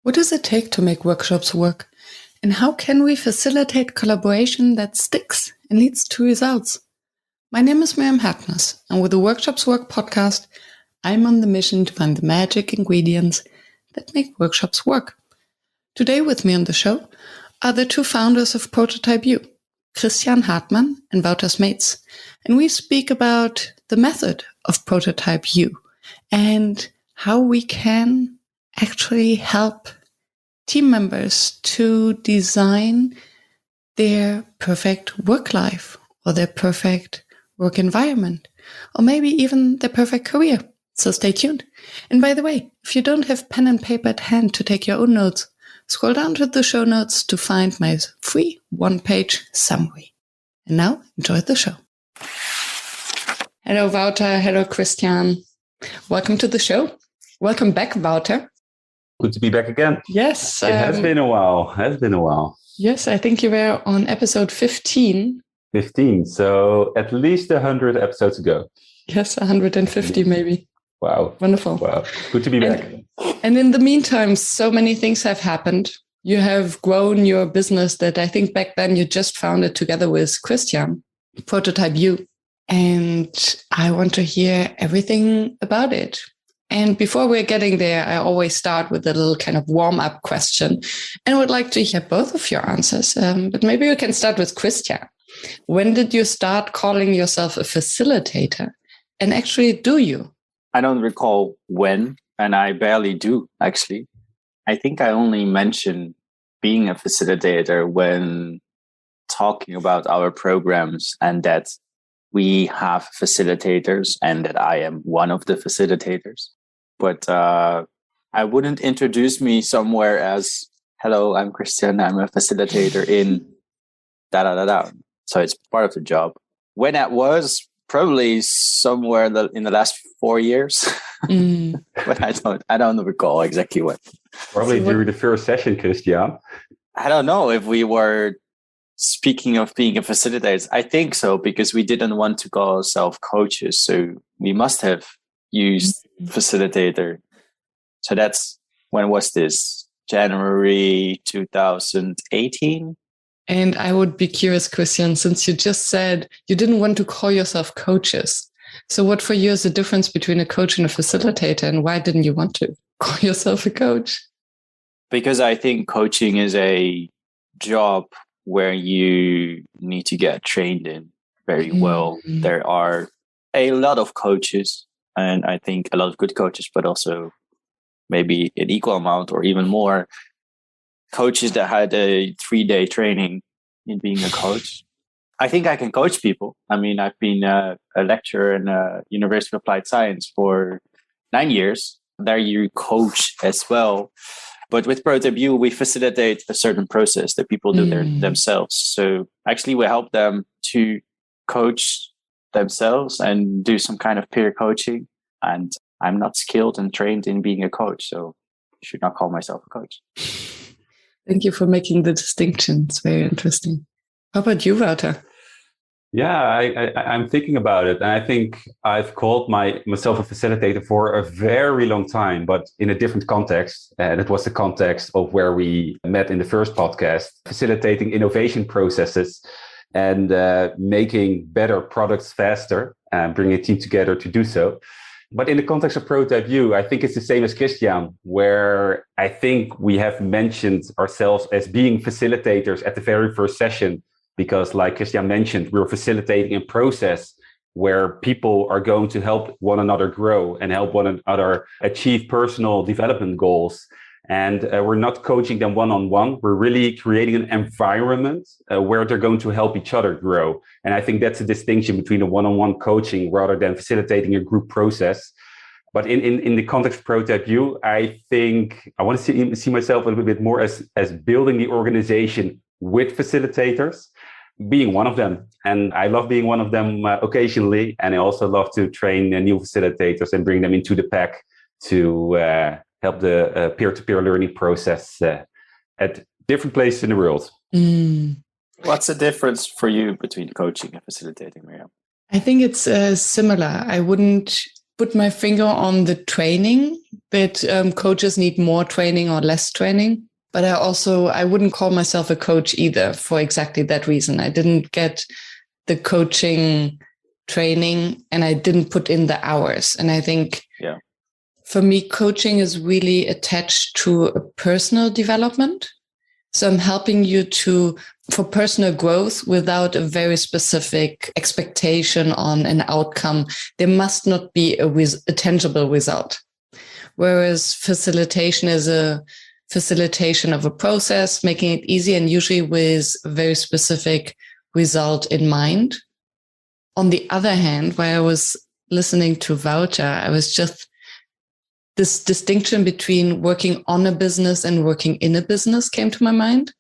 What does it take to make workshops work? And how can we facilitate collaboration that sticks and leads to results? My name is Hartmann, and with the Workshops Work podcast, I'm on the mission to find the magic ingredients that make workshops work. Today with me on the show are the two founders of Prototype U, Kristiaan Hartman and Wouter Smeets, and we speak about the method of Prototype U and how we can actually help team members to design their perfect work life or their perfect work environment, or maybe even their perfect career. So stay tuned. And by the way, if you don't have pen and paper at hand to take your own notes, scroll down to the show notes to find my free one-page summary. And now, enjoy the show. Hello, Wouter. Hello, Kristiaan. Welcome to the show. Welcome back, Wouter. Good to be back again. Yes. It has been a while. Yes, I think you were on episode 15. 15. So at least 100 episodes ago. Yes, 150 maybe. Wow. Wonderful. Wow. Good to be back. And in the meantime, so many things have happened. You have grown your business that I think back then you just founded together with Kristiaan, Prototype U. And I want to hear everything about it. And before we're getting there, I always start with a little kind of warm-up question and would like to hear both of your answers. But maybe we can start with Kristiaan. When did you start calling yourself a facilitator? And actually, do you? I don't recall when, and I barely do, actually. I think I only mentioned being a facilitator when talking about our programs and that we have facilitators and that I am one of the facilitators. But I wouldn't introduce me somewhere as, hello, I'm Kristiaan, I'm a facilitator in da-da-da-da. So it's part of the job. When that was, probably somewhere in the last 4 years. But I don't recall exactly what. Probably during the first session, Kristiaan. I don't know if we were speaking of being a facilitator. I think so, because we didn't want to call ourselves coaches. So we must have used facilitator. So that's, when was this? January 2018. And I would be curious, Kristiaan, since you just said you didn't want to call yourself coaches. So what for you is the difference between a coach and a facilitator, and why didn't you want to call yourself a coach? Because I think coaching is a job where you need to get trained in very well. There are a lot of coaches, and I think a lot of good coaches, but also maybe an equal amount or even more coaches that had a 3-day training in being a coach. I think I can coach people. I mean, I've been a lecturer in University of Applied Science for 9 years. There you coach as well. But with Prototype U, we facilitate a certain process that people do themselves. So actually we help them to coach themselves and do some kind of peer coaching. And I'm not skilled and trained in being a coach, so I should not call myself a coach. Thank you for making the distinction. It's very interesting. How about you, Wouter? Yeah, I'm thinking about it. And I think I've called myself a facilitator for a very long time, but in a different context. And it was the context of where we met in the first podcast, facilitating innovation processes and making better products faster and bringing a team together to do so. But in the context of Prototype U, I think it's the same as Kristiaan, where I think we have mentioned ourselves as being facilitators at the very first session, because like Kristiaan mentioned, we're facilitating a process where people are going to help one another grow and help one another achieve personal development goals. And we're not coaching them one-on-one. We're really creating an environment where they're going to help each other grow. And I think that's a distinction between a one-on-one coaching rather than facilitating a group process. But in the context of Prototype U, I think I want to see myself a little bit more as building the organization with facilitators, being one of them. And I love being one of them occasionally. And I also love to train new facilitators and bring them into the pack to help the peer-to-peer learning process at different places in the world. What's the difference for you between coaching and facilitating, Miriam? I think it's similar. I wouldn't put my finger on the training, that coaches need more training or less training. But I wouldn't call myself a coach either for exactly that reason. I didn't get the coaching training and I didn't put in the hours. And I think for me, coaching is really attached to a personal development. So I'm helping you for personal growth without a very specific expectation on an outcome. There must not be a tangible result. Whereas facilitation is a facilitation of a process, making it easy and usually with a very specific result in mind. On the other hand, while I was listening to Wouter, I was just this distinction between working on a business and working in a business came to my mind.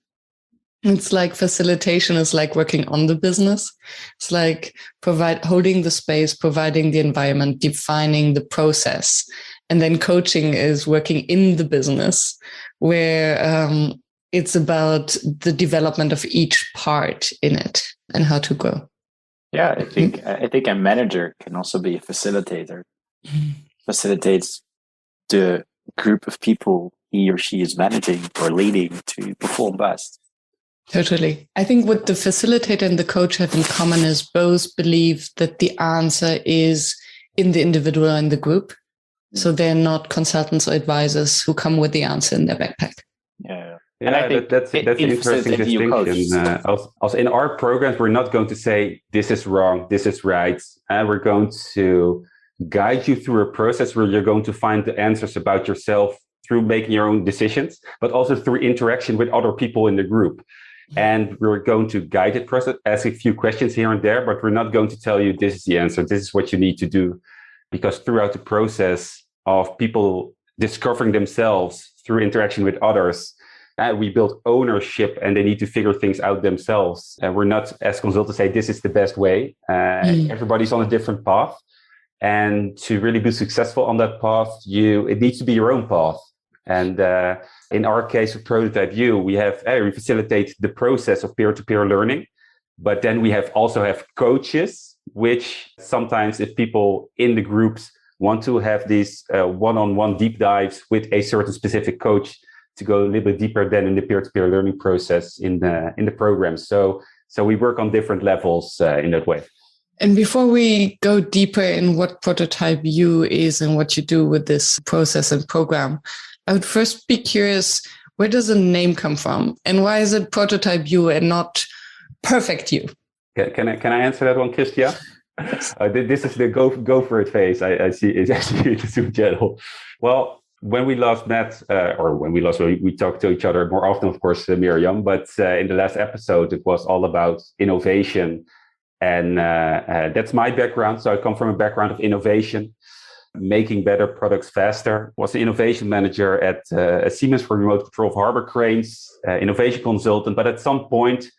It's like facilitation is like working on the business. It's like holding the space, providing the environment, defining the process. And then coaching is working in the business where it's about the development of each part in it and how to grow. Yeah, I think a manager can also be a facilitator. Facilitates the group of people he or she is managing or leading to perform best. Totally. I think what the facilitator and the coach have in common is both believe that the answer is in the individual and the group. So they're not consultants or advisors who come with the answer in their backpack. Yeah. And I think that's an interesting distinction. Also in our programs, we're not going to say, this is wrong, this is right. And we're going to guide you through a process where you're going to find the answers about yourself through making your own decisions, but also through interaction with other people in the group. And we're going to guide it process, ask a few questions here and there, but we're not going to tell you this is the answer, this is what you need to do. Because throughout the process of people discovering themselves through interaction with others, we build ownership and they need to figure things out themselves. And we're not, as consultants, say this is the best way. Everybody's on a different path. And to really be successful on that path, it needs to be your own path. And in our case of Prototype U, we facilitate the process of peer-to-peer learning. But then we also have coaches, which sometimes if people in the groups want to have these one-on-one deep dives with a certain specific coach to go a little bit deeper than in the peer-to-peer learning process in the program. So we work on different levels in that way. And before we go deeper in what Prototype U is and what you do with this process and program, I would first be curious, where does the name come from? And why is it Prototype U and not Perfect U? Can I answer that one, Kristiaan? This is the go for it phase. I see it's actually the Zoom channel. Well, when we last met, we talked to each other more often, of course, Miriam, but in the last episode, it was all about innovation. And that's my background. So I come from a background of innovation, making better products faster. Was the innovation manager at Siemens for remote control of harbor cranes, innovation consultant. But at some point,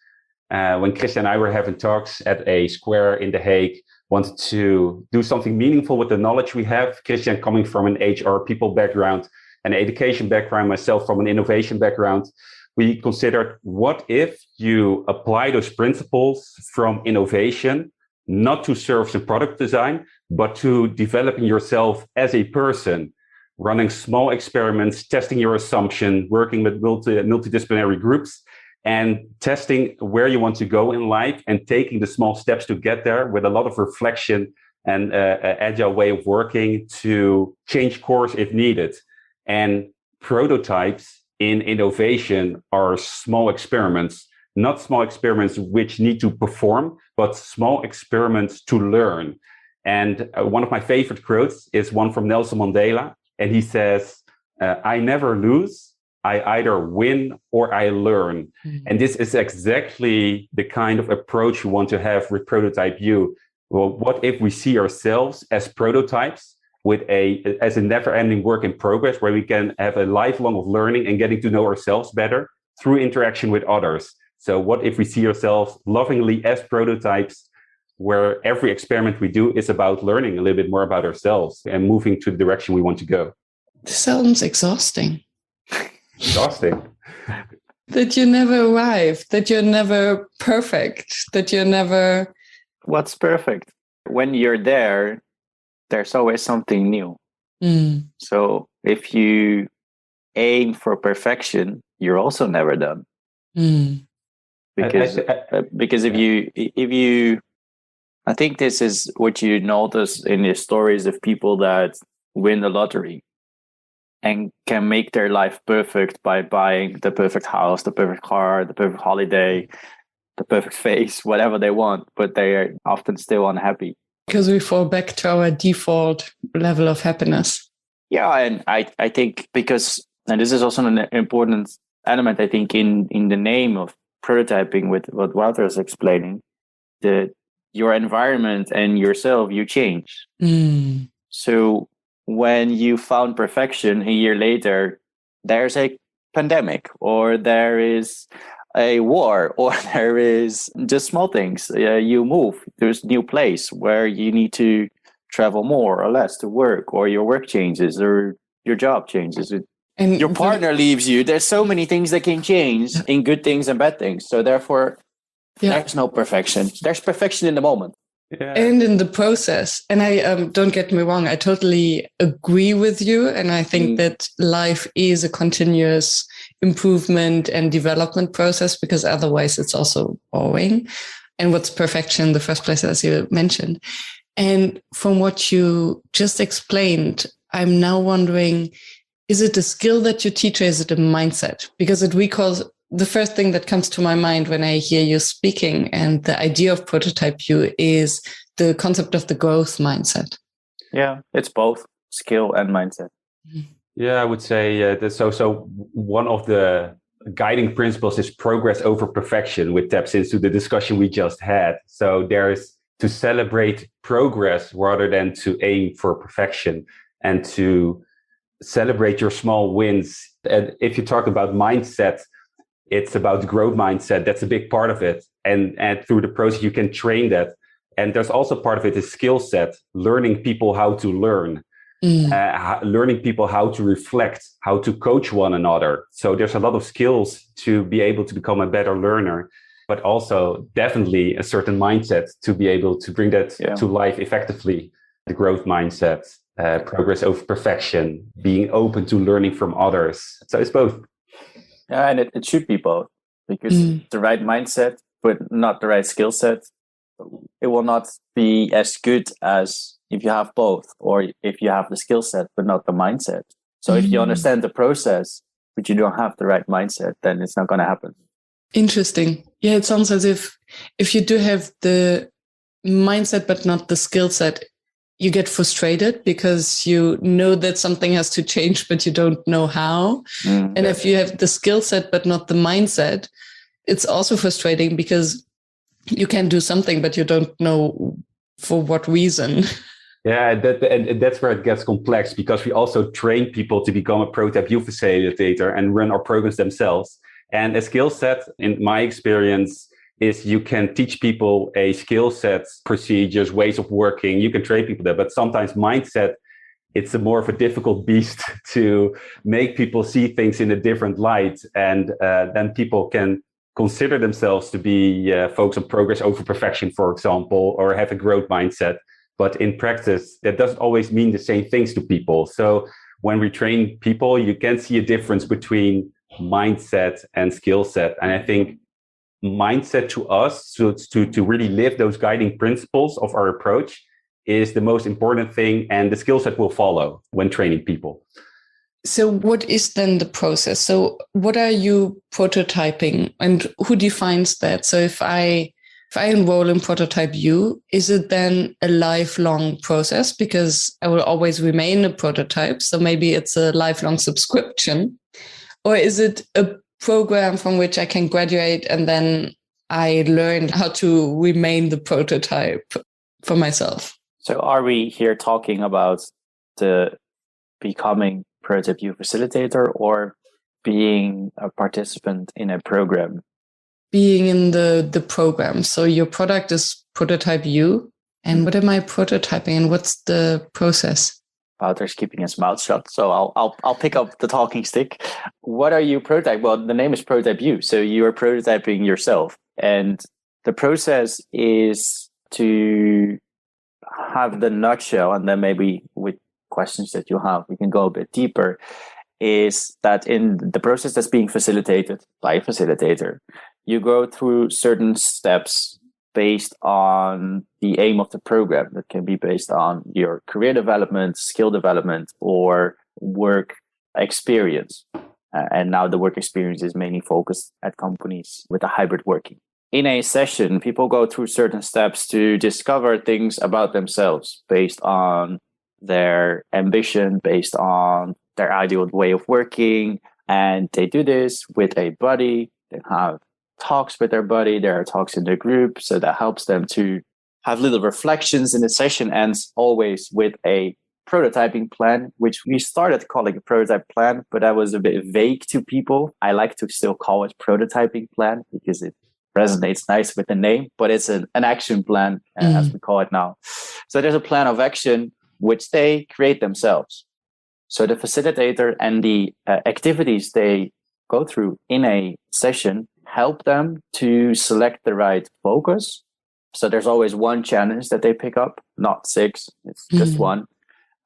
when Kristiaan and I were having talks at a square in The Hague, wanted to do something meaningful with the knowledge we have. Kristiaan coming from an HR people background, an education background, myself from an innovation background. We considered, what if you apply those principles from innovation, not to service and product design, but to developing yourself as a person, running small experiments, testing your assumption, working with multidisciplinary groups, and testing where you want to go in life and taking the small steps to get there with a lot of reflection and an agile way of working to change course if needed. And prototypes in innovation are small experiments, not small experiments which need to perform, but small experiments to learn. And one of my favorite quotes is one from Nelson Mandela. And he says, I never lose, I either win or I learn. Mm-hmm. And this is exactly the kind of approach we want to have with Prototype U. Well, what if we see ourselves as prototypes as a never-ending work in progress, where we can have a lifelong of learning and getting to know ourselves better through interaction with others. So what if we see ourselves lovingly as prototypes, where every experiment we do is about learning a little bit more about ourselves and moving to the direction we want to go? This sounds exhausting. Exhausting. That you never arrive, that you're never perfect, that you're never... What's perfect? When you're there, there's always something new. Mm. So if you aim for perfection, you're also never done. Mm. Because if you I think this is what you notice in the stories of people that win the lottery and can make their life perfect by buying the perfect house, the perfect car, the perfect holiday, the perfect face, whatever they want, but they are often still unhappy. Because we fall back to our default level of happiness. Yeah, and I think because, and this is also an important element, I think, in the name of prototyping with what Wouter is explaining, that your environment and yourself, you change. Mm. So when you found perfection a year later, there's a pandemic, or there is a war, or there is just small things. You move, there's a new place where you need to travel more or less to work, or your work changes, or your job changes. And your partner leaves you. There's so many things that can change in good things and bad things. So therefore, there's no perfection. There's perfection in the moment. Yeah. And in the process. And I don't get me wrong, I totally agree with you. And I think that life is a continuous improvement and development process, because otherwise it's also boring. And what's perfection in the first place, as you mentioned. And from what you just explained, I'm now wondering, is it a skill that you teach, or is it a mindset? Because it recalls the first thing that comes to my mind when I hear you speaking, and the idea of prototype you, is the concept of the growth mindset. Yeah, it's both skill and mindset. Yeah, I would say that. So one of the guiding principles is progress over perfection, which taps into the discussion we just had. So there's to celebrate progress rather than to aim for perfection, and to celebrate your small wins. And if you talk about mindset, it's about growth mindset. That's a big part of it. And through the process, you can train that. And there's also part of it is skill set, learning people how to learn, learning people how to reflect, how to coach one another. So there's a lot of skills to be able to become a better learner, but also definitely a certain mindset to be able to bring that to life effectively. The growth mindset, progress over perfection, being open to learning from others. So it's both. Yeah, and it should be both, because the right mindset, but not the right skill set, it will not be as good as if you have both, or if you have the skill set, but not the mindset. So if you understand the process, but you don't have the right mindset, then it's not going to happen. Interesting. Yeah, it sounds as if you do have the mindset, but not the skill set, you get frustrated because you know that something has to change, but you don't know how. And if you have the skill set, but not the mindset, it's also frustrating because you can do something, but you don't know for what reason. Yeah, that's where it gets complex, because we also train people to become a prototype view facilitator and run our programs themselves. And a skill set, in my experience, is you can teach people a skill set, procedures, ways of working. You can train people there, but sometimes mindset, it's a more of a difficult beast to make people see things in a different light. And then people can consider themselves to be focused on progress over perfection, for example, or have a growth mindset. But in practice, that doesn't always mean the same things to people. So when we train people, you can see a difference between mindset and skill set. And I think mindset to us, so to really live those guiding principles of our approach, is the most important thing, and the skill set will follow when training people. So what is then the process? So what are you prototyping, and who defines that? So if I enroll in Prototype U, is it then a lifelong process? Because I will always remain a prototype. So maybe it's a lifelong subscription. Or is it a program from which I can graduate and then I learn how to remain the prototype for myself? So are we here talking about the becoming prototype view facilitator, or being a participant in a program? Being in the program. So your product is Prototype U. And what am I prototyping, and what's the process? Wouter's keeping his mouth shut, so I'll pick up the talking stick. What are you prototyping? Well, the name is Prototype U, so you are prototyping yourself. And the process is to have the nutshell, and then maybe with questions that you have, we can go a bit deeper, is that in the process that's being facilitated by a facilitator, you go through certain steps based on the aim of the program. That can be based on your career development, skill development, or work experience. And now the work experience is mainly focused at companies with a hybrid working. In a session, people go through certain steps to discover things about themselves based on their ambition, based on their ideal way of working. And they do this with a buddy. They have talks with their buddy. There are talks in the group. So that helps them to have little reflections. And the session ends always with a prototyping plan, which we started calling a prototype plan, but that was a bit vague to people. I like to still call it prototyping plan because it resonates nice with the name, but it's an action plan, as we call it now. So there's a plan of action which they create themselves. So the facilitator and the activities they go through in a session help them to select the right focus. So there's always one challenge that they pick up, not 6. It's just one.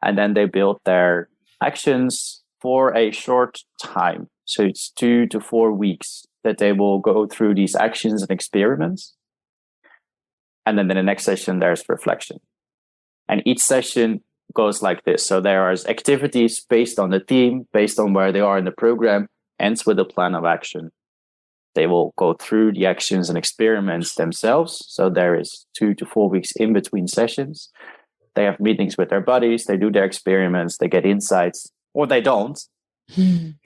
And then they build their actions for a short time. So it's 2 to 4 weeks that they will go through these actions and experiments. And then in the next session, there's reflection. And each session goes like this. So there are activities based on the theme, based on where they are in the program, ends with a plan of action. They will go through the actions and experiments themselves. So there is 2 to 4 weeks in between sessions. They have meetings with their buddies. They do their experiments. They get insights, or they don't.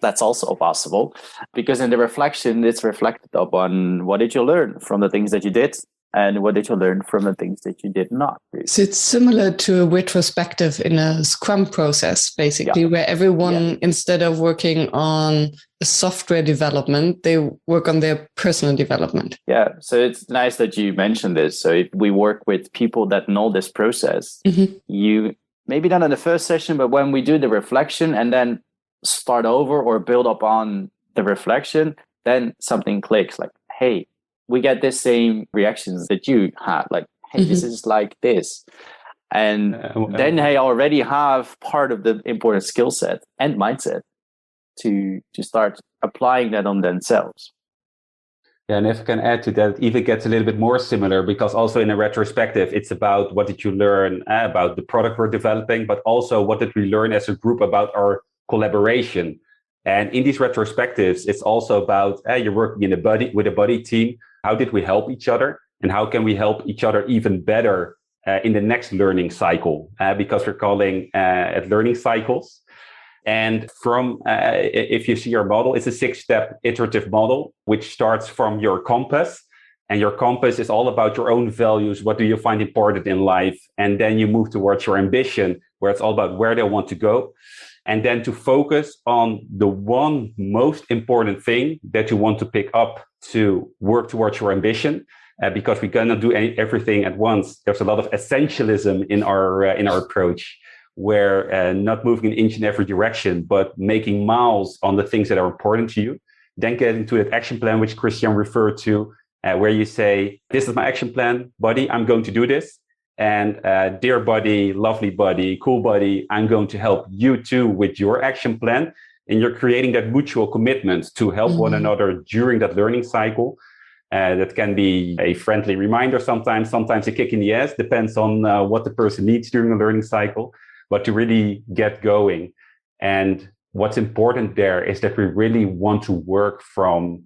That's also possible, because in the reflection, it's reflected upon what did you learn from the things that you did, and what did you learn from the things that you did not do. So it's similar to a retrospective in a Scrum process, basically, where everyone, instead of working on a software development, they work on their personal development. Yeah, so it's nice that you mentioned this. So if we work with people that know this process, you maybe not in the first session, but when we do the reflection and then start over or build up on the reflection, then something clicks like, hey, we get the same reactions that you had, like, hey, this is like this. And then they already have part of the important skill set and mindset to start applying that on themselves. Yeah, and if I can add to that, it even gets a little bit more similar, because also in a retrospective, it's about what did you learn about the product we're developing, but also what did we learn as a group about our collaboration. And in these retrospectives, it's also about you're working with a buddy team. How did we help each other? And how can we help each other even better in the next learning cycle? Because we're calling it learning cycles. And from, if you see our model, it's a 6-step iterative model, which starts from your compass. And your compass is all about your own values. What do you find important in life? And then you move towards your ambition, where it's all about where they want to go. And then to focus on the one most important thing that you want to pick up to work towards your ambition. Because we cannot do everything at once. There's a lot of essentialism in our approach, where not moving an inch in every direction, but making miles on the things that are important to you. Then getting to that action plan, which Kristiaan referred to, where you say, this is my action plan, buddy, I'm going to do this. And dear buddy, lovely buddy, cool buddy, I'm going to help you too with your action plan. And you're creating that mutual commitment to help one another during that learning cycle. That can be a friendly reminder sometimes a kick in the ass, depends on what the person needs during the learning cycle, but to really get going. And what's important there is that we really want to work from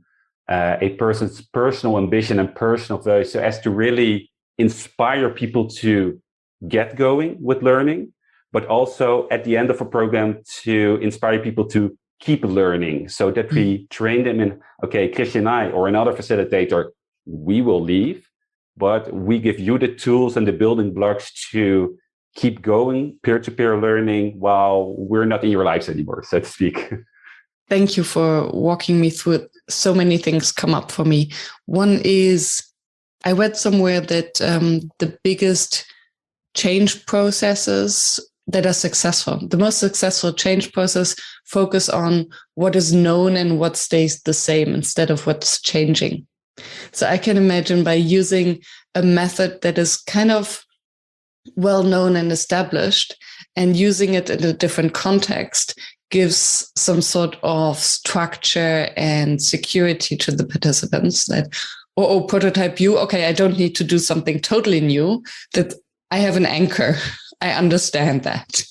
a person's personal ambition and personal values, so as to really inspire people to get going with learning, but also at the end of a program to inspire people to keep learning, so that we train them in, okay, Kristiaan and I, or another facilitator, we will leave, but we give you the tools and the building blocks to keep going peer-to-peer learning while we're not in your lives anymore, so to speak. Thank you for walking me through it. So many things come up for me. One is, I read somewhere that the biggest change processes that are successful, the most successful change process, focus on what is known and what stays the same instead of what's changing. So I can imagine by using a method that is kind of well known and established, and using it in a different context gives some sort of structure and security to the participants that, prototype you, okay, I don't need to do something totally new, that I have an anchor. I understand that.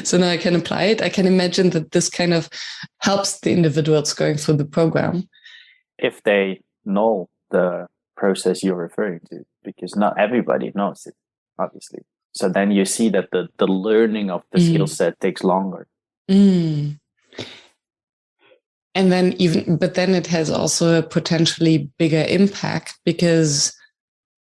So now I can apply it. I can imagine that this kind of helps the individuals going through the program. If they know the process you're referring to, because not everybody knows it, obviously. So then you see that the learning of the skill set takes longer. And then but then it has also a potentially bigger impact because,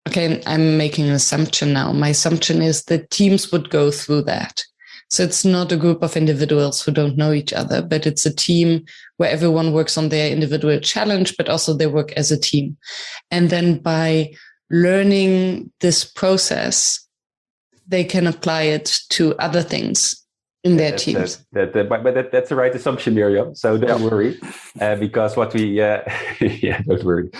okay, I'm making an assumption now. My assumption is that teams would go through that. So it's not a group of individuals who don't know each other, but it's a team where everyone works on their individual challenge, but also they work as a team. And then by learning this process, they can apply it to other things in their teams. But that's the right assumption, Miriam. So don't worry, because what we don't worry,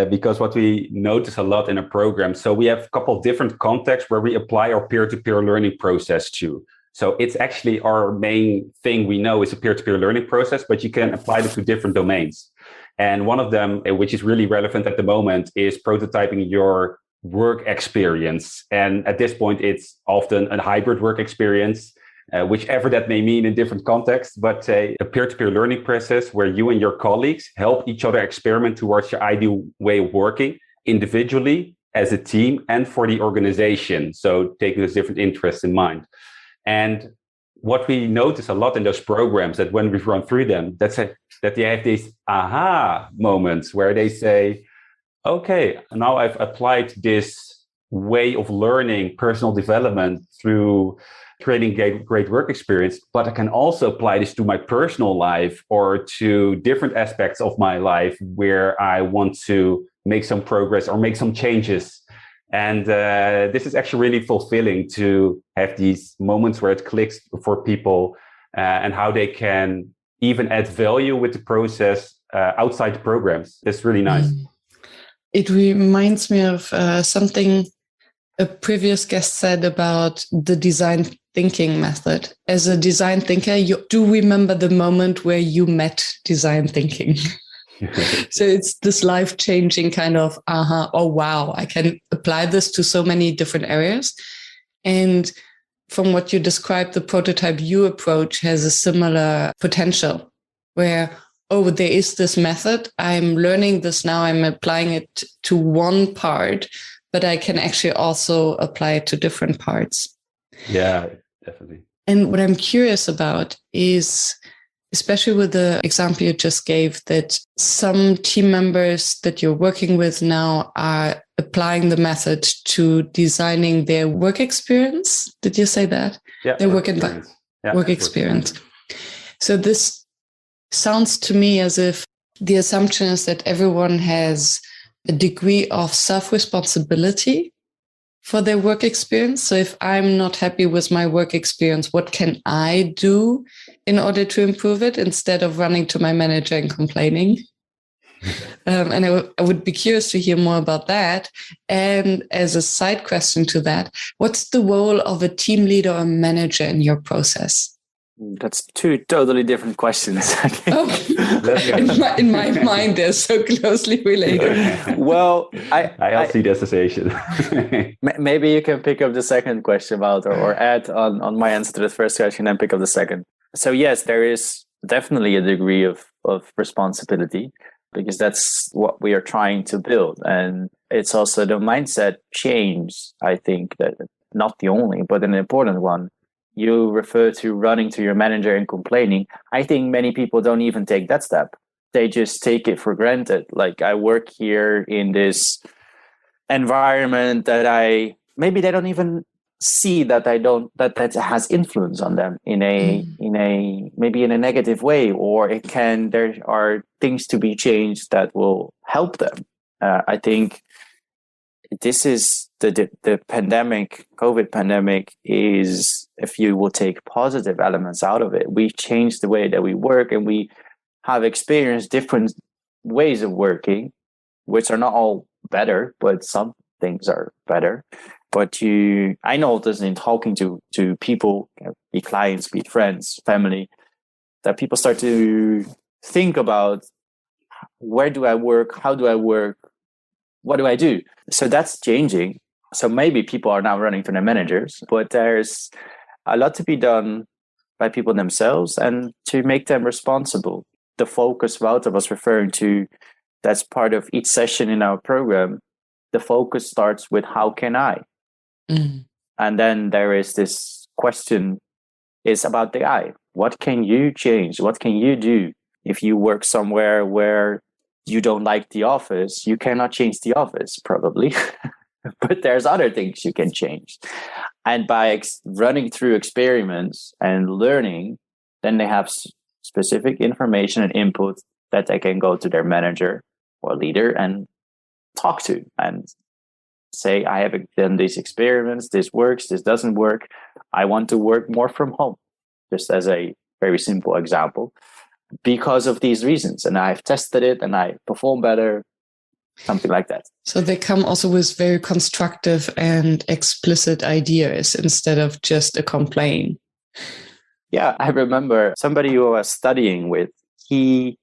because what we notice a lot in a program. So we have a couple of different contexts where we apply our peer-to-peer learning process to. So it's actually our main thing we know is a peer-to-peer learning process, but you can apply it to different domains. And one of them, which is really relevant at the moment, is prototyping your work experience. And at this point, it's often a hybrid work experience, whichever that may mean in different contexts, but a peer-to-peer learning process where you and your colleagues help each other experiment towards your ideal way of working individually, as a team, and for the organization. So taking those different interests in mind. And what we notice a lot in those programs, that when we've run through them, that they have these aha moments where they say, okay, now I've applied this way of learning personal development through creating great work experience, but I can also apply this to my personal life or to different aspects of my life where I want to make some progress or make some changes. And this is actually really fulfilling to have these moments where it clicks for people and how they can even add value with the process outside the programs. That's really nice. It reminds me of something a previous guest said about the design thinking method. As a design thinker, you do remember the moment where you met design thinking. So it's this life-changing kind of, oh, wow, I can apply this to so many different areas. And from what you described, the prototype U approach has a similar potential where, oh, there is this method. I'm learning this now. I'm applying it to one part, but I can actually also apply it to different parts. Yeah, definitely. And what I'm curious about is, especially with the example you just gave, that some team members that you're working with now are applying the method to designing their work experience. Did you say that? Yeah, their work experience. Work experience. So this sounds to me as if the assumption is that everyone has a degree of self-responsibility for their work experience. So if I'm not happy with my work experience, what can I do in order to improve it instead of running to my manager and complaining? And I would be curious to hear more about that. And as a side question to that, what's the role of a team leader or manager in your process? That's two totally different questions. In my mind, they're so closely related. Well, I see the association. Maybe you can pick up the second question, Wouter, or add on my answer to the first question and pick up the second. So yes, there is definitely a degree of responsibility because that's what we are trying to build. And it's also the mindset change, I think, that not the only, but an important one. You refer to running to your manager and complaining. I think many people don't even take that step. They just take it for granted. Like, I work here in this environment that maybe they don't even see that that has influence on them in a maybe in a negative way, or there are things to be changed that will help them. I think this is the pandemic, COVID pandemic is, if you will take positive elements out of it, we changed the way that we work and we have experienced different ways of working, which are not all better, but some things are better. But I know this in talking to people, be clients, be friends, family, that people start to think about, where do I work? How do I work? What do I do? So that's changing. So maybe people are now running to their managers, but there's a lot to be done by people themselves and to make them responsible. The focus Wouter was referring to, that's part of each session in our program. The focus starts with, how can I? Mm. And then there is this question, is about the I. What can you change? What can you do? If you work somewhere where you don't like the office, you cannot change the office, probably. But there's other things you can change. And by running through experiments and learning, then they have specific information and input that they can go to their manager or leader and talk to and say, I have done these experiments, this works, this doesn't work. I want to work more from home, just as a very simple example, because of these reasons. And I've tested it and I perform better, something like that. So they come also with very constructive and explicit ideas instead of just a complaint. Yeah, I remember somebody who I was studying with, I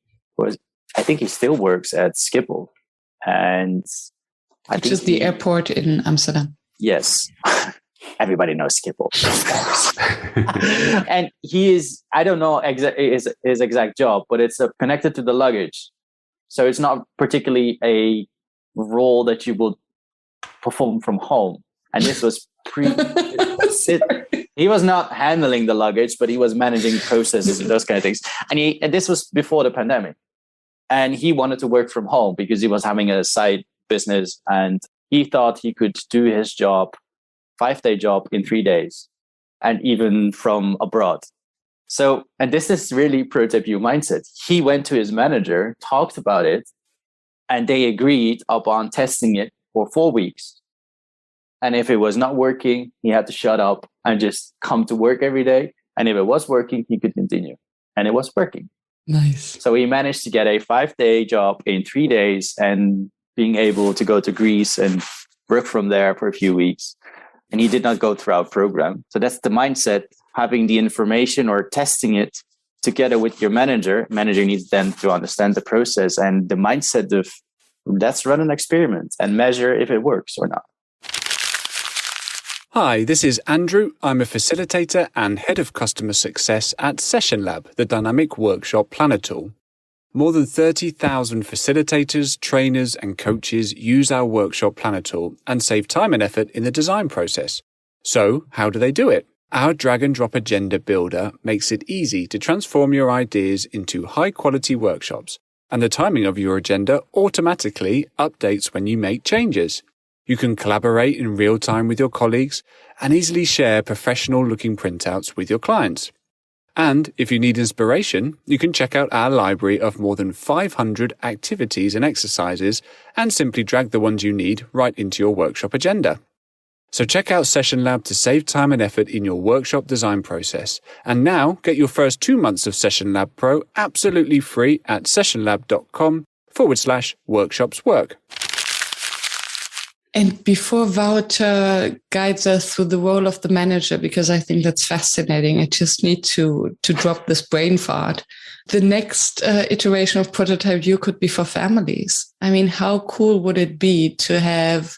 think he still works at Schiphol. And which is the airport in Amsterdam. Yes. Everybody knows Schiphol. And he is, I don't know his exact job, but it's connected to the luggage. So it's not particularly a role that you will perform from home. And this was he was not handling the luggage, but he was managing processes and those kind of things. And this was before the pandemic. And he wanted to work from home because he was having a side business and he thought he could do his job, 5-day job, in 3 days, and even from abroad. So, and this is really prototype U mindset. He went to his manager, talked about it, and they agreed upon testing it for 4 weeks. And if it was not working, he had to shut up and just come to work every day. And if it was working, he could continue. And it was working. Nice. So he managed to get a 5-day job in 3 days and being able to go to Greece and work from there for a few weeks. And he did not go through our program. So that's the mindset, having the information or testing it together with your manager. Manager needs then to understand the process and the mindset of, let's run an experiment and measure if it works or not. Hi, this is Andrew. I'm a facilitator and head of customer success at Session Lab, the dynamic workshop planner tool. More than 30,000 facilitators, trainers, and coaches use our workshop planner tool and save time and effort in the design process. So, how do they do it? Our drag-and-drop agenda builder makes it easy to transform your ideas into high-quality workshops, and the timing of your agenda automatically updates when you make changes. You can collaborate in real time with your colleagues and easily share professional-looking printouts with your clients. And if you need inspiration, you can check out our library of more than 500 activities and exercises and simply drag the ones you need right into your workshop agenda. So check out Session Lab to save time and effort in your workshop design process. And now get your first 2 months of Session Lab Pro absolutely free at sessionlab.com/workshopswork. And before Wouter guides us through the role of the manager, because I think that's fascinating, I just need to drop this brain fart. The next iteration of Prototype U could be for families. I mean, how cool would it be to have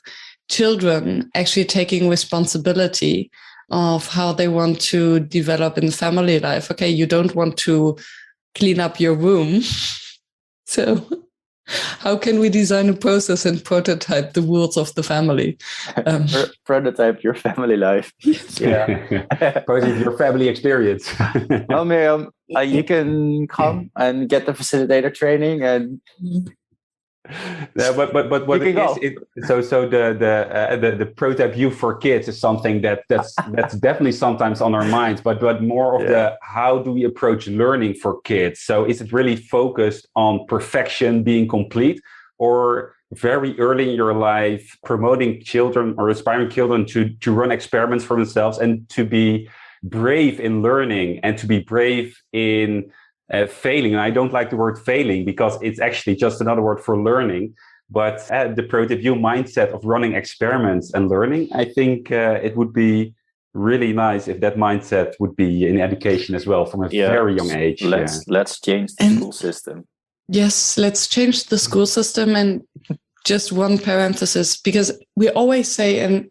children actually taking responsibility of how they want to develop in family life? Okay, you don't want to clean up your room. So how can we design a process and prototype the rules of the family? Prototype your family life. Yeah. Prototype your family experience. Well, Miriam, you can come and get the facilitator training and. No, but what it is, so the prototype U for kids is something that's definitely sometimes on our minds, but more of the how do we approach learning for kids? So is it really focused on perfection, being complete, or very early in your life promoting children or inspiring children to run experiments for themselves and to be brave in learning and to be brave in failing? And I don't like the word failing because it's actually just another word for learning. But the ProTview mindset of running experiments and learning, I think it would be really nice if that mindset would be in education as well from a very young age. Let's change the school system. Yes, let's change the school system. And just one parenthesis, because we always say, and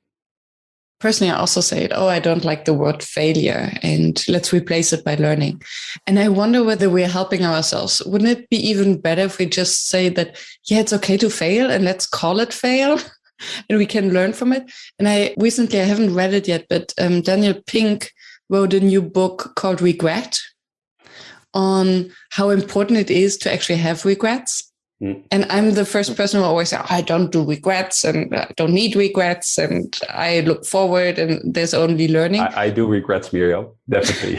personally, I also say it, I don't like the word failure, and let's replace it by learning. And I wonder whether we're helping ourselves. Wouldn't it be even better if we just say that, it's okay to fail and let's call it fail and we can learn from it? And I haven't read it yet, but Daniel Pink wrote a new book called Regret on how important it is to actually have regrets. And I'm the first person who always say, I don't do regrets and I don't need regrets and I look forward and there's only learning. I do regrets, Muriel, definitely.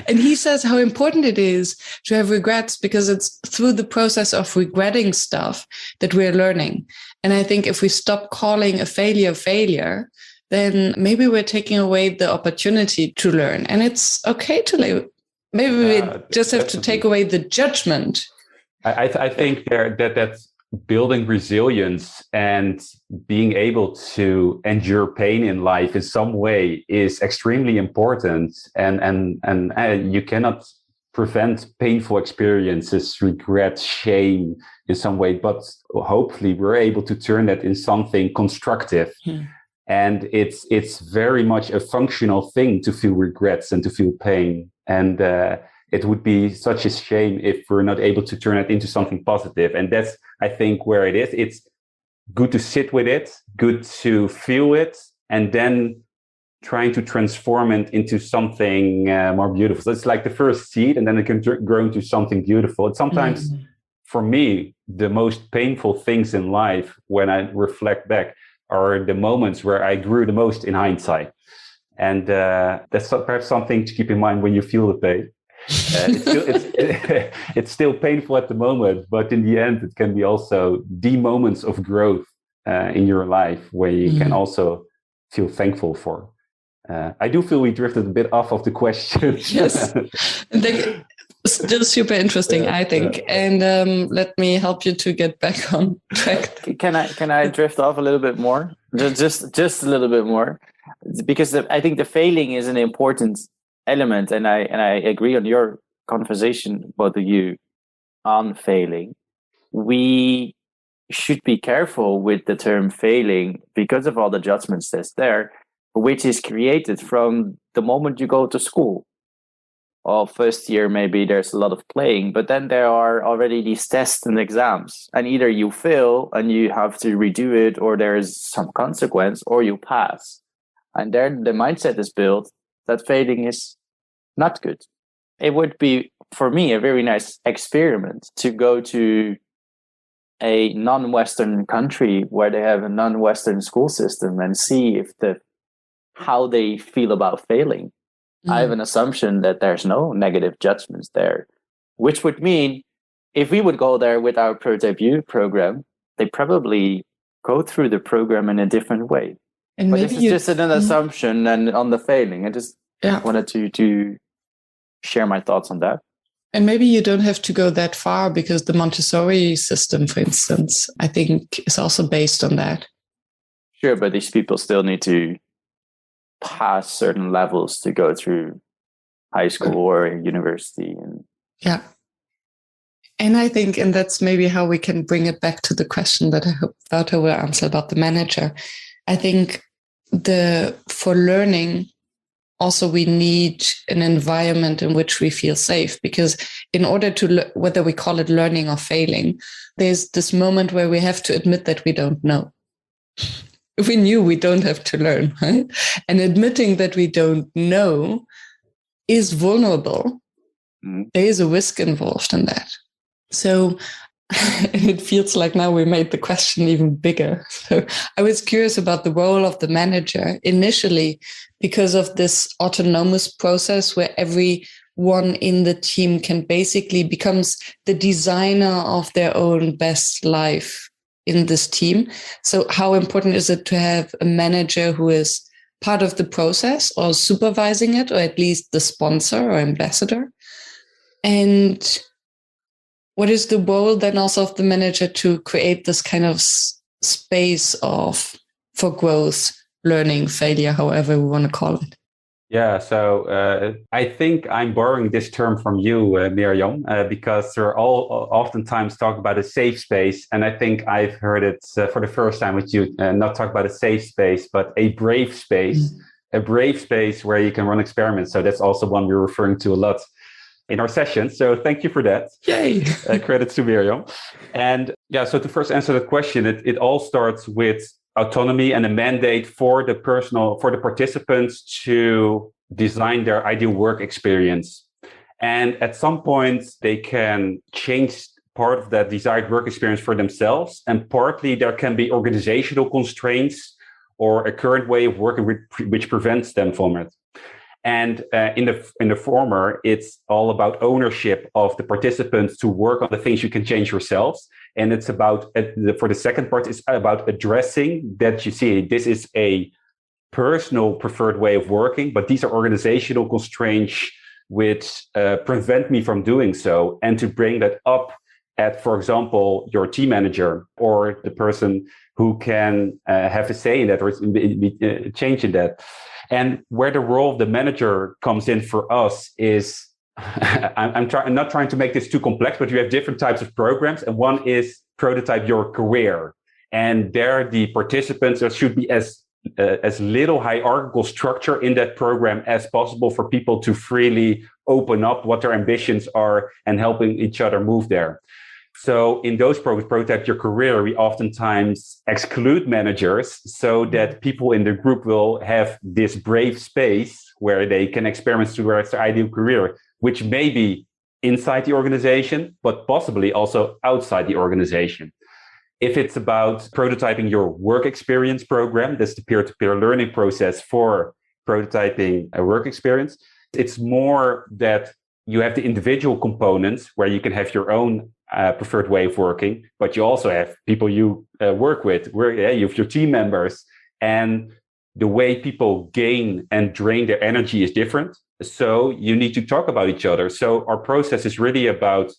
And he says how important it is to have regrets because it's through the process of regretting stuff that we're learning. And I think if we stop calling a failure, then maybe we're taking away the opportunity to learn. And it's okay to learn. Maybe we just have to take away the judgment. I think that's building resilience and being able to endure pain in life in some way is extremely important. And you cannot prevent painful experiences, regret, shame in some way, but hopefully we're able to turn that in something constructive. And it's very much a functional thing to feel regrets and to feel pain. And it would be such a shame if we're not able to turn it into something positive. And that's, I think, where it is. It's good to sit with it, good to feel it, and then trying to transform it into something more beautiful. So it's like the first seed, and then it can grow into something beautiful. And sometimes, for me, the most painful things in life, when I reflect back, are the moments where I grew the most in hindsight. And that's perhaps something to keep in mind when you feel the pain. It's still painful at the moment, but in the end, it can be also the moments of growth in your life where you can also feel thankful for. I do feel we drifted a bit off of the question. Yes, still super interesting, I think. And let me help you to get back on track. Can I drift off a little bit more? Just a little bit more, because I think the failing is an important element, and I agree on your conversation, both of you, on failing. We should be careful with the term failing because of all the judgments that's there, which is created from the moment you go to school. First year, maybe there's a lot of playing, but then there are already these tests and exams, and either you fail and you have to redo it, or there's some consequence, or you pass. And then the mindset is built that failing is not good. It would be, for me, a very nice experiment to go to a non-Western country where they have a non-Western school system and see how they feel about failing. I have an assumption that there's no negative judgments there, which would mean if we would go there with our ProTview program, they probably go through the program in a different way. And but this is just an assumption and on the failing. I just wanted to share my thoughts on that. And maybe you don't have to go that far, because the Montessori system, for instance, I think is also based on that. Sure, but these people still need to pass certain levels to go through high school or university. And I think, and that's maybe how we can bring it back to the question that I hope Wouter will answer about the manager. I think for learning, also we need an environment in which we feel safe, because in order to, whether we call it learning or failing, there's this moment where we have to admit that we don't know. If we knew, we don't have to learn, right? And admitting that we don't know is vulnerable. There is a risk involved in that. So it feels like now we made the question even bigger. So I was curious about the role of the manager initially, because of this autonomous process where everyone in the team can basically becomes the designer of their own best life in this team. So how important is it to have a manager who is part of the process or supervising it, or at least the sponsor or ambassador? And what is the role then also of the manager to create this kind of space for growth, learning, failure, however we want to call it? Yeah, so I think I'm borrowing this term from you, Miriam, because we're all oftentimes talk about a safe space. And I think I've heard it for the first time with you, not talk about a safe space, but a brave space, a brave space where you can run experiments. So that's also one we're referring to a lot in our sessions. So thank you for that. Yay! Credits to Miriam. And yeah, so to first answer the question, it all starts with autonomy and a mandate for the participants to design their ideal work experience. And at some point, they can change part of that desired work experience for themselves. And partly there can be organizational constraints or a current way of working which prevents them from it. And in the former, it's all about ownership of the participants to work on the things you can change yourselves. And it's about, for the second part, it's about addressing that you see this is a personal preferred way of working, but these are organizational constraints which prevent me from doing so. And to bring that up at, for example, your team manager or the person who can have a say in that or change in that. And where the role of the manager comes in for us is, I'm not trying to make this too complex, but you have different types of programs. And one is prototype your career. And there the participants, there should be as little hierarchical structure in that program as possible for people to freely open up what their ambitions are and helping each other move there. So in those programs, Prototype Your Career, we oftentimes exclude managers so that people in the group will have this brave space where they can experiment towards their ideal career, which may be inside the organization, but possibly also outside the organization. If it's about prototyping your work experience program, that's the peer-to-peer learning process for prototyping a work experience. It's more that you have the individual components where you can have your own preferred way of working, but you also have people you work with, where you have your team members, and the way people gain and drain their energy is different. So you need to talk about each other. So our process is really about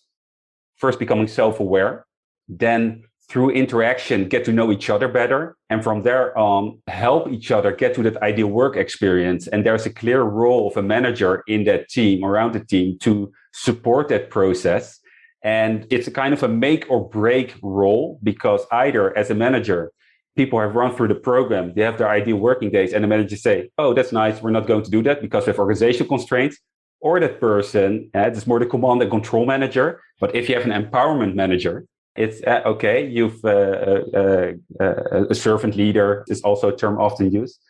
first becoming self-aware, then through interaction, get to know each other better. And from there on, help each other get to that ideal work experience. And there's a clear role of a manager in that team, around the team, to support that process. And it's a kind of a make or break role, because either as a manager, people have run through the program, they have their ideal working days, and the manager say, oh, that's nice, we're not going to do that because we have organizational constraints. Or that person, it's more the command and control manager. But if you have an empowerment manager, it's okay, you've a servant leader is also a term often used.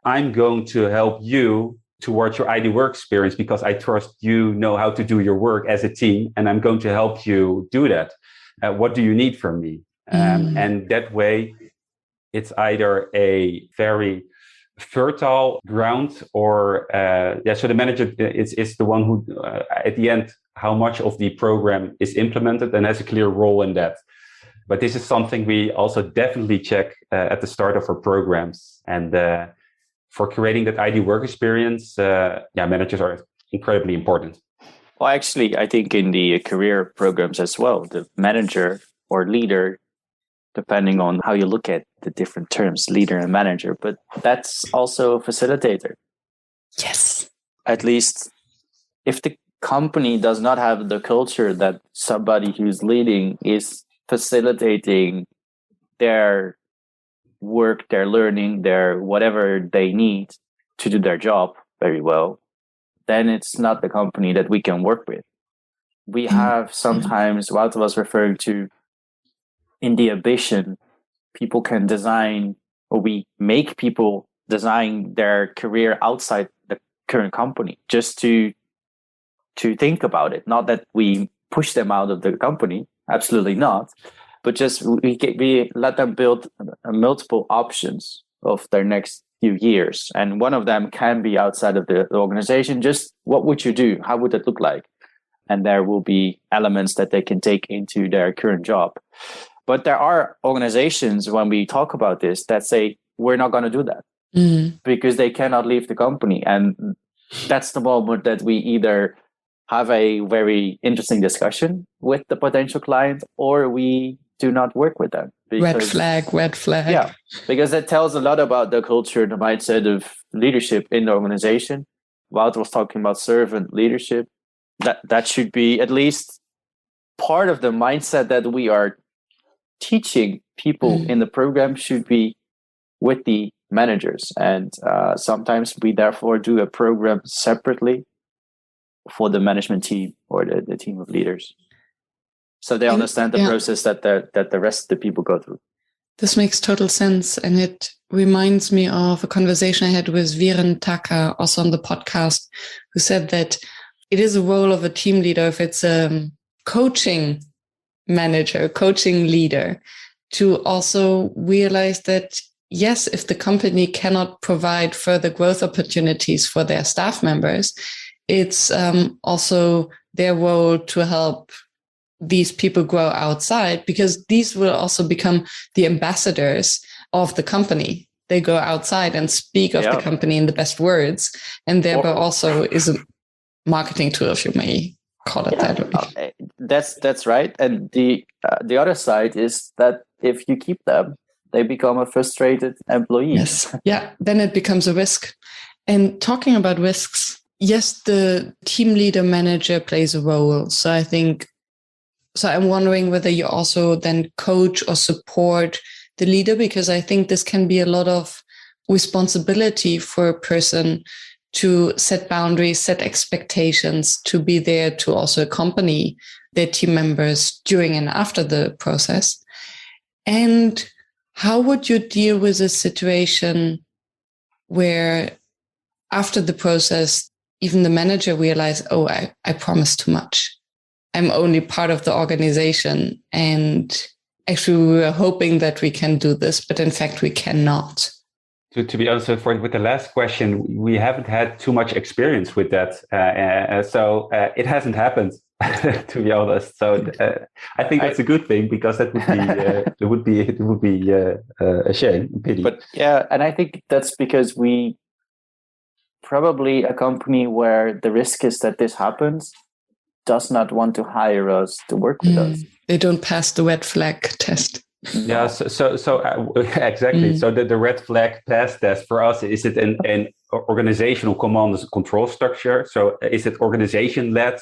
I'm going to help you towards your ideal work experience because I trust you know how to do your work as a team, and I'm going to help you do that. What do you need from me? And that way, it's either a very fertile ground or, so the manager is the one who, at the end, how much of the program is implemented and has a clear role in that. But this is something we also definitely check at the start of our programs. And for creating that ideal work experience, managers are incredibly important. Well, actually, I think in the career programs as well, the manager or leader, depending on how you look at the different terms, leader and manager, but that's also a facilitator. Yes. At least if the company does not have the culture that somebody who's leading is facilitating their work, their learning, their whatever they need to do their job very well, then it's not the company that we can work with. We have sometimes, Wouter was referring to, in the ambition, people can design, or we make people design their career outside the current company just to think about it. Not that we push them out of the company, absolutely not, but just we let them build multiple options of their next few years. And one of them can be outside of the organization. Just what would you do? How would it look like? And there will be elements that they can take into their current job. But there are organizations, when we talk about this, that say, we're not going to do that because they cannot leave the company. And that's the moment that we either have a very interesting discussion with the potential client, or we do not work with them. Red flag. Yeah, because it tells a lot about the culture, the mindset of leadership in the organization. Wouter was talking about servant leadership. That should be at least part of the mindset that we are teaching people in the program, should be with the managers. And sometimes we therefore do a program separately for the management team or the team of leaders, so they understand the process that the rest of the people go through. This makes total sense. And it reminds me of a conversation I had with Viren Taka, also on the podcast, who said that it is a role of a team leader, if it's a coaching manager, coaching leader, to also realize that, yes, if the company cannot provide further growth opportunities for their staff members, it's also their role to help these people grow outside, because these will also become the ambassadors of the company. They go outside and speak of the company in the best words, and thereby also is a marketing tool, if you may call it that way. That's right. And the other side is that if you keep them, they become a frustrated employee. Yes. Yeah. Then it becomes a risk. And talking about risks, yes, the team leader manager plays a role. So I'm wondering whether you also then coach or support the leader, because I think this can be a lot of responsibility for a person to set boundaries, set expectations, to be there to also accompany their team members during and after the process. And how would you deal with a situation where after the process, even the manager realized, oh, I promised too much. I'm only part of the organization. And actually, we were hoping that we can do this, but in fact, we cannot. To be honest, with the last question, we haven't had too much experience with that. So it hasn't happened, to be honest. So I think that's a good thing, because that would be it would be a shame, a pity. But yeah, and I think that's because we probably a company where the risk is that this happens does not want to hire us to work with us. They don't pass the red flag test. Yeah, so exactly. So the red flag pass test for us, is it an organizational command and control structure? So is it organization-led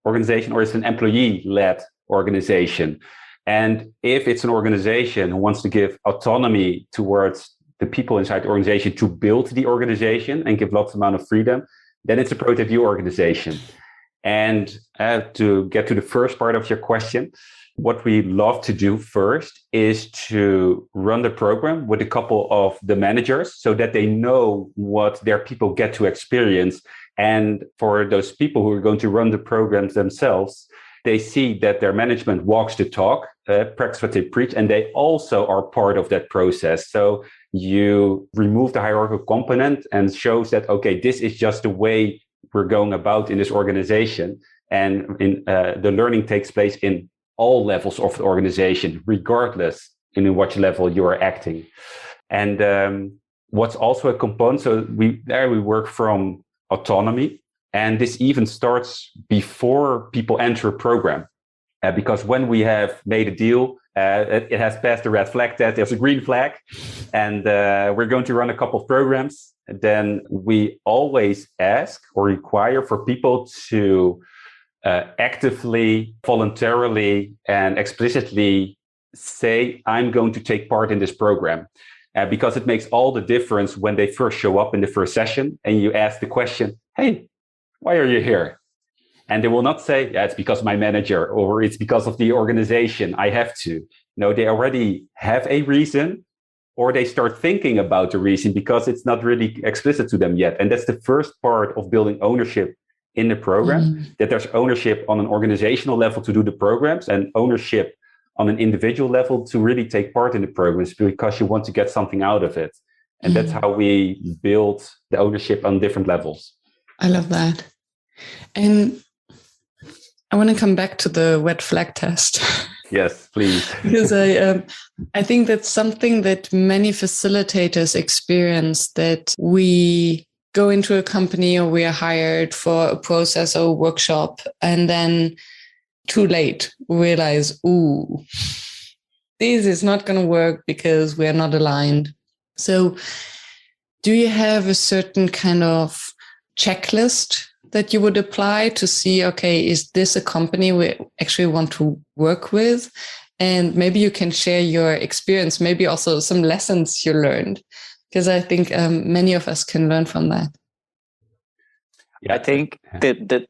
organization, or is it an employee-led organization? And if it's an organization who wants to give autonomy towards the people inside the organization to build the organization and give lots amount of freedom, then it's a project view organization. And to get to the first part of your question, what we love to do first is to run the program with a couple of the managers, so that they know what their people get to experience. And for those people who are going to run the programs themselves, they see that their management walks the talk, practice what they preach, and they also are part of that process. So you remove the hierarchical component and shows that, okay, this is just the way we're going about in this organization. And the learning takes place in all levels of the organization, regardless in what level you are acting. And what's also a component, so we work from autonomy, and this even starts before people enter a program, because when we have made a deal, it has passed the red flag test, there's a green flag, and we're going to run a couple of programs. Then we always ask or require for people to actively, voluntarily, and explicitly say, I'm going to take part in this program. Because it makes all the difference when they first show up in the first session and you ask the question, hey, why are you here? And they will not say, yeah, it's because my manager, or it's because of the organization, I have to. No, they already have a reason, or they start thinking about the reason because it's not really explicit to them yet. And that's the first part of building ownership in the program, that there's ownership on an organizational level to do the programs, and ownership on an individual level to really take part in the programs, because you want to get something out of it. And that's how we build the ownership on different levels. I love that. And I want to come back to the red flag test. Yes, please. Because I think that's something that many facilitators experience, that we go into a company or we are hired for a process or a workshop, and then too late we realize, ooh, this is not going to work because we are not aligned. So do you have a certain kind of checklist that you would apply to see, okay, is this a company we actually want to work with? And maybe you can share your experience, maybe also some lessons you learned, because I think many of us can learn from that. I think that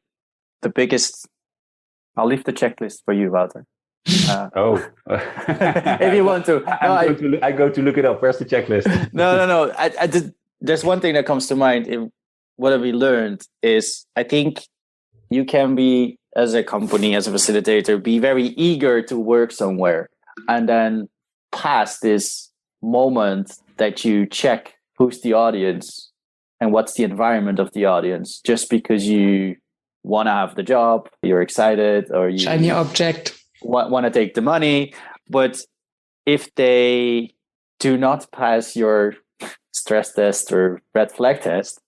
the biggest, I'll leave the checklist for you, Wouter. If you want to. I go to look it up. Where's the checklist? No. There's one thing that comes to mind. What have we learned is, I think you can be, as a company, as a facilitator, be very eager to work somewhere, and then pass this moment that you check who's the audience and what's the environment of the audience, just because you want to have the job, you're excited, or you shiny object, want to take the money. But if they do not pass your stress test or red flag test,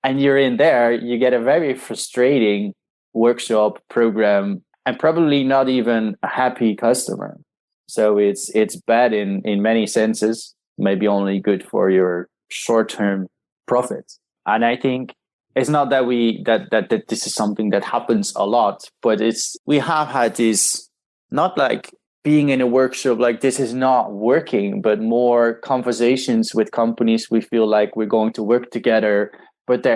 and you're in there, you get a very frustrating workshop program, and probably not even a happy customer. So it's bad in many senses, maybe only good for your short-term profit. And I think it's not that that this is something that happens a lot, but we have had this, not like being in a workshop like this is not working, but more conversations with companies we feel like we're going to work together. But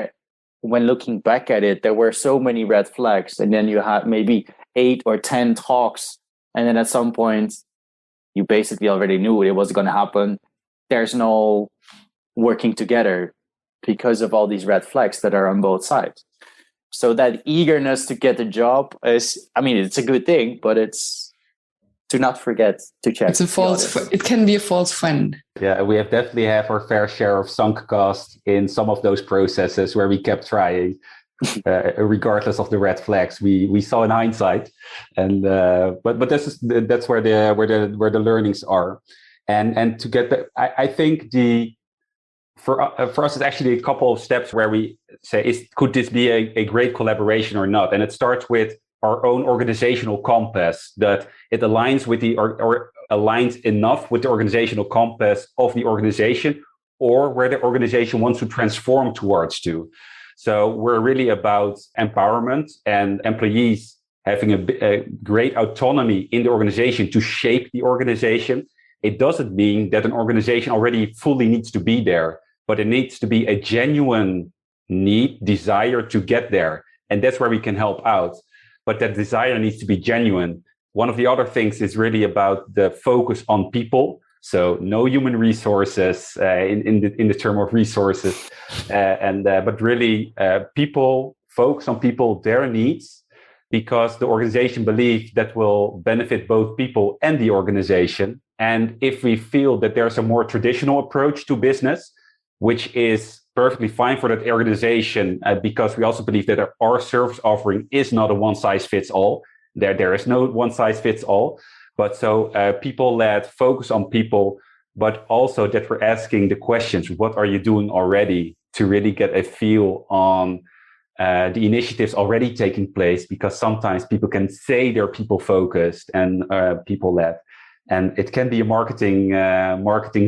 when looking back at it, there were so many red flags. And then you had maybe 8 or 10 talks. And then at some point, you basically already knew it was going to happen. There's no working together because of all these red flags that are on both sides. So that eagerness to get the job is, it's a good thing, but it's to not forget to check. It's it can be a false friend. Yeah, we definitely have our fair share of sunk cost in some of those processes where we kept trying, regardless of the red flags we saw in hindsight. And but that's where the learnings are, and to get that, I think for us it's actually a couple of steps where we say, could this be a great collaboration or not? And it starts with our own organizational compass, that it aligns with or aligns enough with the organizational compass of the organization, or where the organization wants to transform towards to. So we're really about empowerment and employees having a great autonomy in the organization to shape the organization. It doesn't mean that an organization already fully needs to be there, but it needs to be a genuine desire to get there. And that's where we can help out. But that desire needs to be genuine. One of the other things is really about the focus on people. So no human resources in the term of resources, but really people, focus on people, their needs, because the organization believes that will benefit both people and the organization. And if we feel that there's a more traditional approach to business, which is perfectly fine for that organization, because we also believe that our service offering is not a one-size-fits-all. There is no one-size-fits-all. But so people-led, focus on people, but also that we're asking the questions, what are you doing already, to really get a feel on the initiatives already taking place, because sometimes people can say they're people-focused and people-led. And it can be a marketing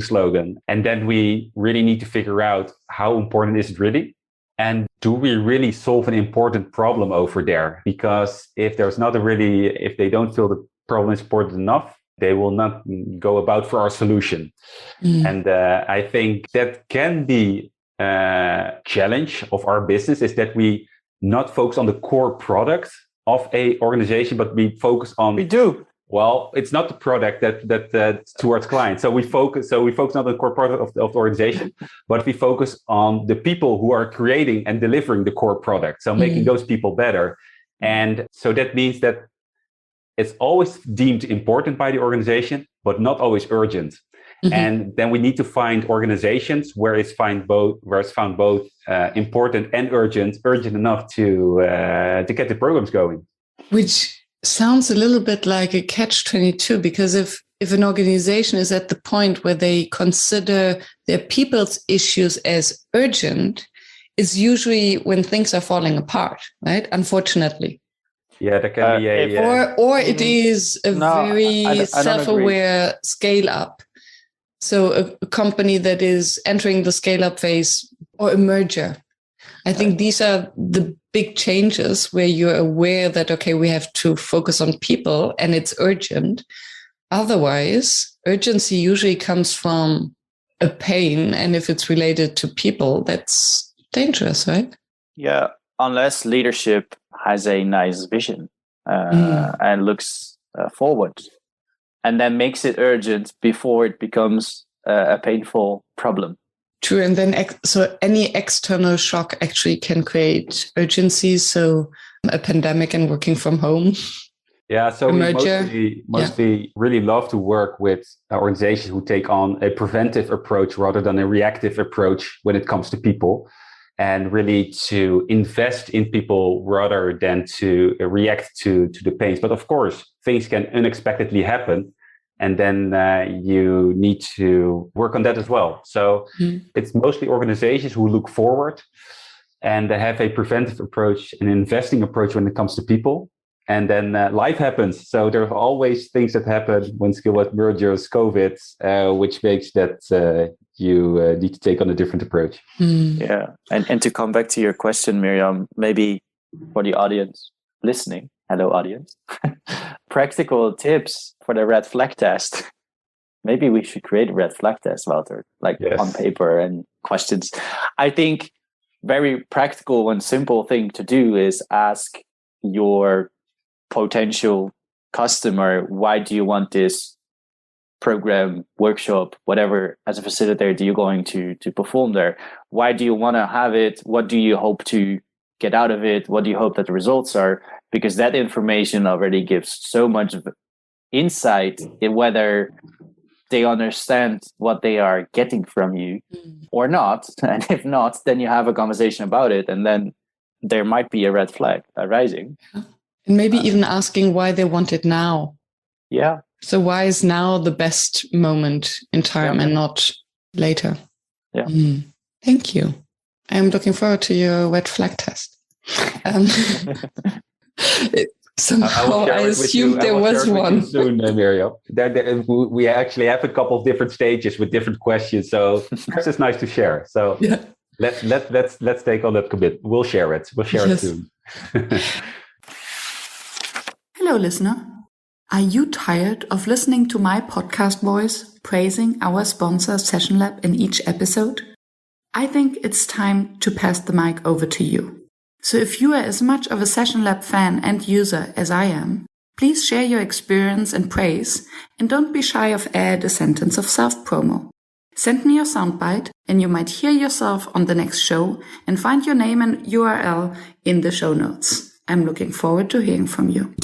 slogan. And then we really need to figure out how important is it really? And do we really solve an important problem over there? Because if they don't feel the problem is important enough, they will not go about for our solution. And I think that can be a challenge of our business, is that we not focus on the core product of a organization, but we focus on... We do. Well, it's not the product that towards clients. So we focus not on the core product of the organization, but we focus on the people who are creating and delivering the core product. So making those people better. And so that means that it's always deemed important by the organization, but not always urgent. And then we need to find organizations where it's found both important and urgent enough to get the programs going. Which sounds a little bit like a catch-22, because if an organization is at the point where they consider their people's issues as urgent, is usually when things are falling apart, right? Unfortunately. Yeah, there can be a... Or it is a very self-aware scale-up. So a company that is entering the scale-up phase, or a merger. I think these are the big changes where you're aware that, okay, we have to focus on people and it's urgent. Otherwise, urgency usually comes from a pain. And if it's related to people, that's dangerous, right? Yeah, unless leadership has a nice vision and looks forward, and then makes it urgent before it becomes a painful problem. True. And then so any external shock actually can create urgency. So a pandemic and working from home. Yeah, so we mostly really love to work with organizations who take on a preventive approach rather than a reactive approach when it comes to people, and really to invest in people rather than to react to the pains. But of course, things can unexpectedly happen. And then you need to work on that as well. So it's mostly organizations who look forward and they have a preventive approach, an investing approach when it comes to people. And then life happens. So there are always things that happen when skill-led mergers, COVID, which makes that you need to take on a different approach. Yeah. And to come back to your question, Miriam, maybe for the audience listening, hello audience, practical tips for the red flag test. Maybe we should create a red flag test, Wouter, on paper and questions. I think very practical and simple thing to do is ask your potential customer, why do you want this program, workshop, whatever, as a facilitator do you going to perform there? Why do you want to have it? What do you hope to get out of it? What do you hope that the results are? Because that information already gives so much insight in whether they understand what they are getting from you or not. And if not, then you have a conversation about it, and then there might be a red flag arising. And maybe even asking why they want it now. Yeah. So why is now the best moment in time and not later? Yeah. Thank you. I'm looking forward to your red flag test. Somehow I assumed there was one. Soon, Miriam. We actually have a couple of different stages with different questions, so it's nice to share. So let's take on that commit. We'll share it. We'll share it soon. Hello, listener. Are you tired of listening to my podcast voice praising our sponsor Session Lab in each episode? I think it's time to pass the mic over to you. So if you are as much of a Session Lab fan and user as I am, please share your experience and praise, and don't be shy of add a sentence of self-promo. Send me your soundbite and you might hear yourself on the next show and find your name and URL in the show notes. I'm looking forward to hearing from you.